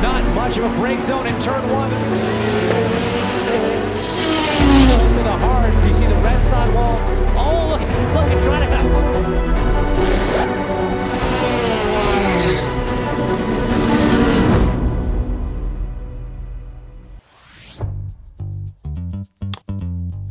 Not much of a brake zone in turn one. To the hards, you see the red sidewall. Oh, look, it's trying to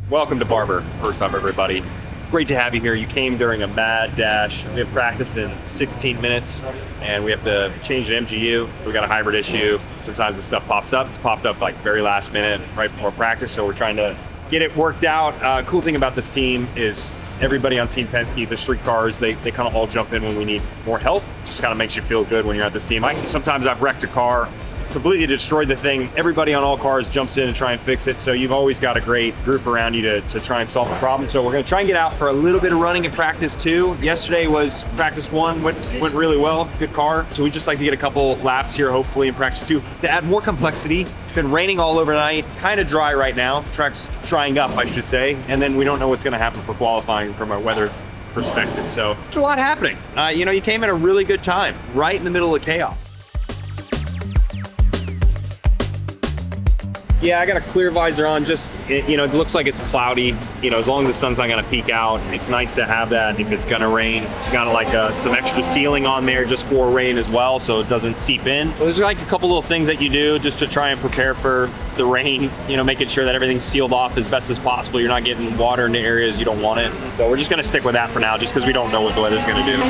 Welcome to Barber. First time, everybody. Great to have you here. You came during a mad dash. We have practice in 16 minutes, and we have to change an MGU. We got a hybrid issue. Sometimes this stuff pops up. It's popped up like very last minute, right before practice, so we're trying to get it worked out. Cool thing about this team is everybody on Team Penske, the street cars, they kind of all jump in when we need more help. Just kind of makes you feel good when you're at this team. Sometimes I've wrecked a car, completely destroyed the thing. Everybody on all cars jumps in and try and fix it. So you've always got a great group around you to try and solve the problem. So we're gonna try and get out for a little bit of running in practice two. Yesterday was practice one, went really well, good car. So we just like to get a couple laps here, hopefully in practice two. To add more complexity, it's been raining all overnight, kind of dry right now. Track's drying up, I should say. And then we don't know what's gonna happen for qualifying from a weather perspective. So there's a lot happening. You came at a really good time, right in the middle of chaos. Yeah, I got a clear visor on, just, it looks like it's cloudy. As long as the sun's not gonna peek out, it's nice to have that if it's gonna rain. You got like some extra sealing on there just for rain as well, so it doesn't seep in. So there's like a couple little things that you do just to try and prepare for the rain, making sure that everything's sealed off as best as possible. You're not getting water into areas you don't want it. So we're just gonna stick with that for now, just because we don't know what the weather's gonna do.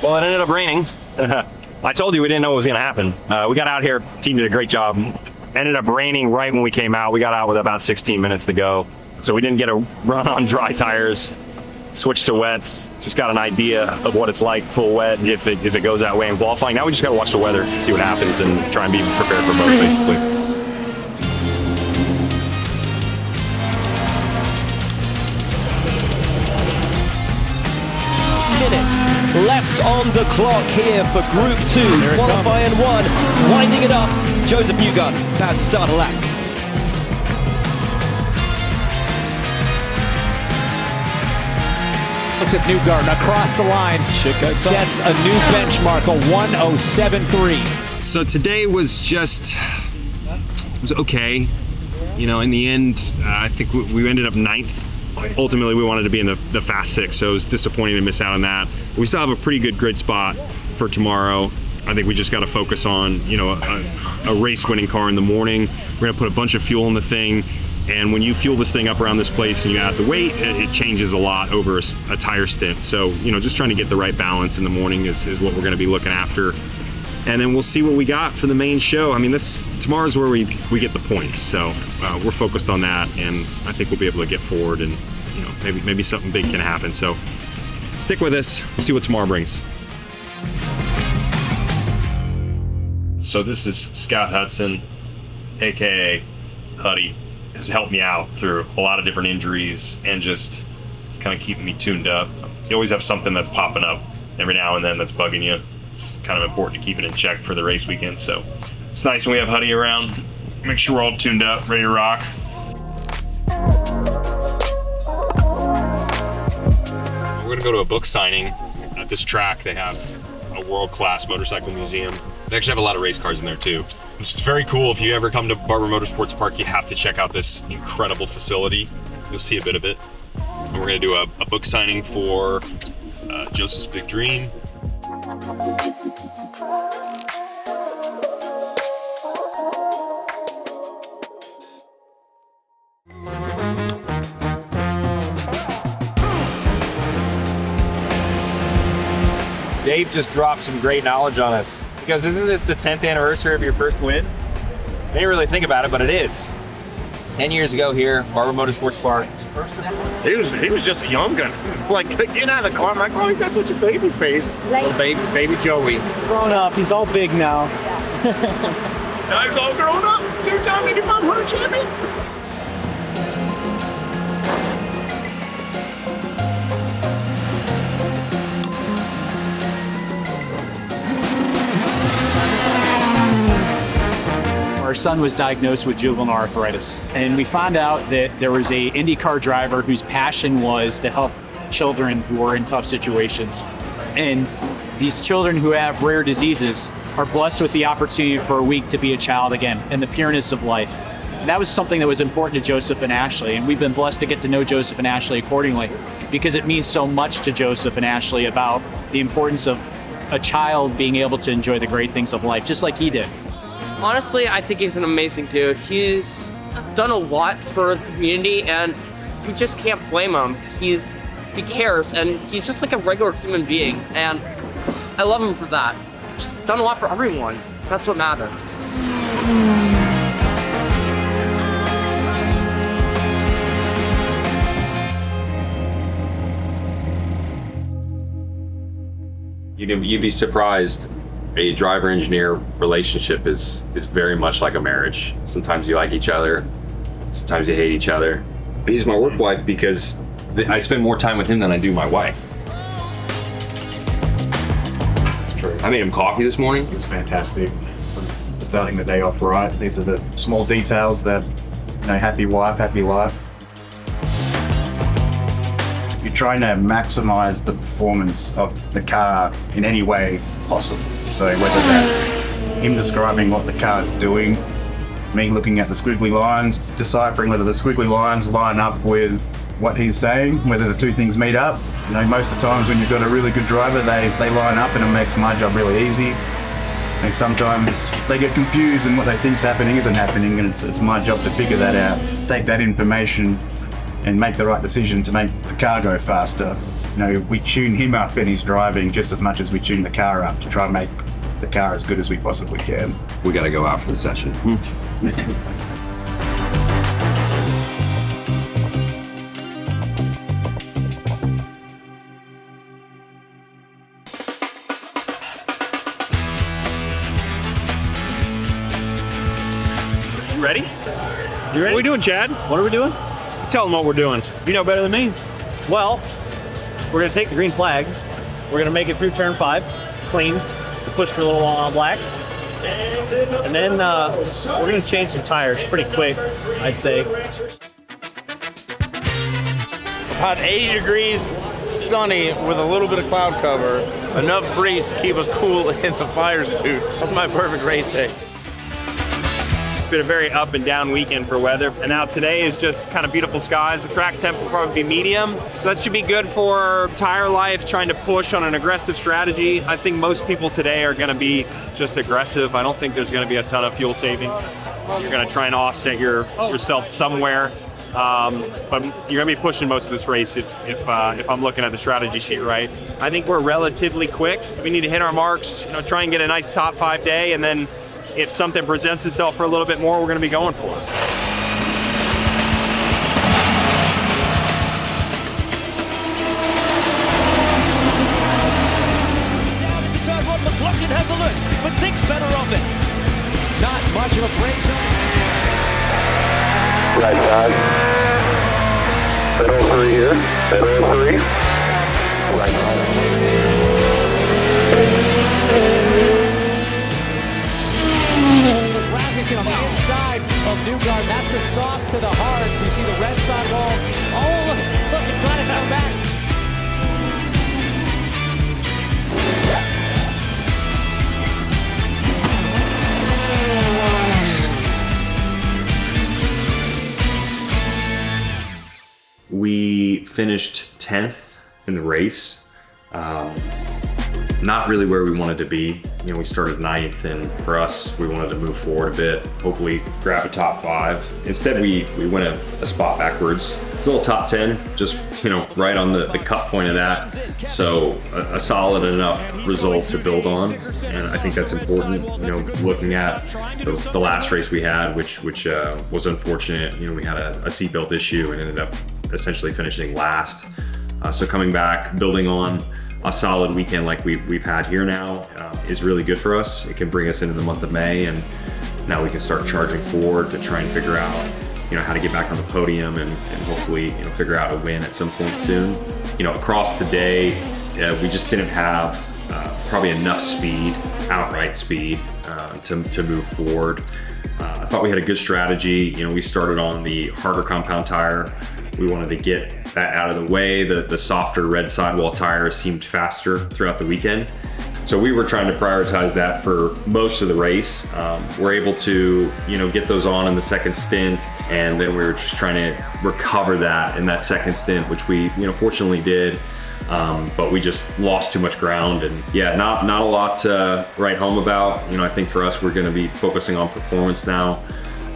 Well, it ended up raining. I told you we didn't know what was gonna happen. We got out here, team did a great job. Ended up raining right when we came out. We got out with about 16 minutes to go. So we didn't get a run on dry tires, switched to wets, just got an idea of what it's like full wet if it goes that way in qualifying. Now we just gotta watch the weather, see what happens, and try and be prepared for both, basically. left on the clock here for Group 2, qualifying 1, winding it up. Josef Newgarden about to start a lap. Josef Newgarden across the line sets a new benchmark, a 1:07.3. So today was okay. In the end, I think we ended up 9th. Ultimately, we wanted to be in the Fast 6, so it was disappointing to miss out on that. We still have a pretty good grid spot for tomorrow. I think we just got to focus on, a race-winning car in the morning. We're gonna put a bunch of fuel in the thing, and when you fuel this thing up around this place and you add the weight, it changes a lot over a tire stint. So, just trying to get the right balance in the morning is what we're gonna be looking after. And then we'll see what we got for the main show. I mean, tomorrow's where we get the points. So we're focused on that, and I think we'll be able to get forward, and maybe something big can happen. So stick with us. We'll see what tomorrow brings. So this is Scott Hudson, aka Huddy, has helped me out through a lot of different injuries and just kind of keeping me tuned up. You always have something that's popping up every now and then that's bugging you. It's kind of important to keep it in check for the race weekend, so it's nice when we have Huddy around. Make sure we're all tuned up, ready to rock. We're gonna go to a book signing at this track. They have a world-class motorcycle museum. They actually have a lot of race cars in there too. It's very cool. If you ever come to Barber Motorsports Park, you have to check out this incredible facility. You'll see a bit of it. And we're gonna do a book signing for Joseph's Big Dream. Dave just dropped some great knowledge on us. He goes, isn't this the 10th anniversary of your first win? I didn't really think about it, but it is. 10 years ago here, Barber Motorsports Park. He was just a young gun. Like, get out of the car. I'm like, oh, you got such a baby face. Little baby Joey. He's grown up. He's all big now. Now he's all grown up. Two-time Indy 500 champion. Our son was diagnosed with juvenile arthritis, and we found out that there was a IndyCar driver whose passion was to help children who are in tough situations. And these children who have rare diseases are blessed with the opportunity for a week to be a child again and the pureness of life. And that was something that was important to Joseph and Ashley, and we've been blessed to get to know Joseph and Ashley accordingly, because it means so much to Joseph and Ashley about the importance of a child being able to enjoy the great things of life, just like he did. Honestly, I think he's an amazing dude. He's done a lot for the community, and you just can't blame him. He cares, and he's just like a regular human being, and I love him for that. He's done a lot for everyone. That's what matters. You'd be surprised. A driver-engineer relationship is very much like a marriage. Sometimes you like each other, sometimes you hate each other. He's my work wife because I spend more time with him than I do my wife. It's true. I made him coffee this morning. It was fantastic. It was starting the day off right. These are the small details that, you know, happy wife, happy life. You're trying to maximize the performance of the car in any way possible. So whether that's him describing what the car's doing, me looking at the squiggly lines, deciphering whether the squiggly lines line up with what he's saying, whether the two things meet up. You know, most of the times when you've got a really good driver, they line up, and it makes my job really easy. And sometimes they get confused and what they think's happening isn't happening, and it's my job to figure that out, take that information and make the right decision to make the car go faster. You know, we tune him up in his driving just as much as we tune the car up to try and make the car as good as we possibly can. We got to go out for the session. You ready? You ready? What are we doing, Chad? What are we doing? Tell them what we're doing. You know better than me. Well, we're gonna take the green flag. We're gonna make it through turn 5, clean, push for a little while on blacks. And then we're gonna change some tires pretty quick, I'd say. About 80 degrees, sunny with a little bit of cloud cover. Enough breeze to keep us cool in the fire suits. That's my perfect race day. It's been a very up and down weekend for weather, and now today is just kind of beautiful skies. The track temp will probably be medium, so that should be good for tire life, trying to push on an aggressive strategy. I think most people today are going to be just aggressive. I don't think there's going to be a ton of fuel saving. You're going to try and offset yourself somewhere, but you're going to be pushing most of this race if I'm looking at the strategy sheet right. I think we're relatively quick. We need to hit our marks, try and get a nice top 5 day, and then if something presents itself for a little bit more, we're going to be going for it. Down into turn 1, McLaughlin has a look, but thinks better of it. Not much of a break zone. Right side. Middle 3 here. Middle 3. Right side. On the inside of Newgarden, that's the soft to the hard. So you see the red side wall. Oh, look, it's trying to come back. We finished 10th in the race. Not really where we wanted to be. We started 9th, and for us, we wanted to move forward a bit, hopefully grab a top 5. Instead, we went a spot backwards. Still a top 10, just right on the cut point of that. So a solid enough result to build on, and I think that's important. Looking at the last race we had, which was unfortunate. We had a seatbelt issue and ended up essentially finishing last. So coming back, building on a solid weekend like we've had here now is really good for us. It can bring us into the month of May, and Now we can start charging forward to try and figure out, how to get back on the podium and hopefully, figure out a win at some point soon. Across the day, we just didn't have probably enough speed, outright speed, to move forward. I thought we had a good strategy. We started on the harder compound tire. We wanted to get that out of the way. The softer red sidewall tire seemed faster throughout the weekend. So we were trying to prioritize that for most of the race. We're able to, get those on in the second stint, and then we were just trying to recover that in that second stint, which we, fortunately did. But we just lost too much ground, and yeah, not a lot to write home about. I think for us, we're going to be focusing on performance now.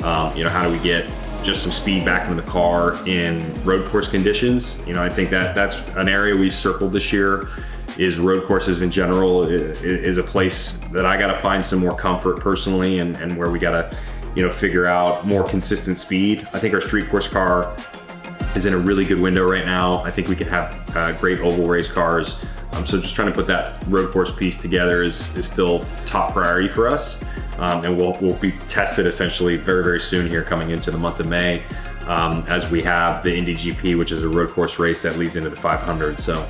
How do we get just some speed back into the car in road course conditions? I think that's an area we've circled this year. Is road courses in general is a place that I got to find some more comfort personally, and where we got to, figure out more consistent speed. I think our street course car is in a really good window right now. I think we can have great oval race cars. So just trying to put that road course piece together is still top priority for us. And we'll be tested essentially very, very soon here coming into the month of May, as we have the Indy GP, which is a road course race that leads into the 500. So,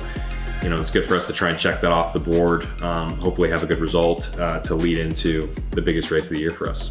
it's good for us to try and check that off the board. Hopefully have a good result to lead into the biggest race of the year for us.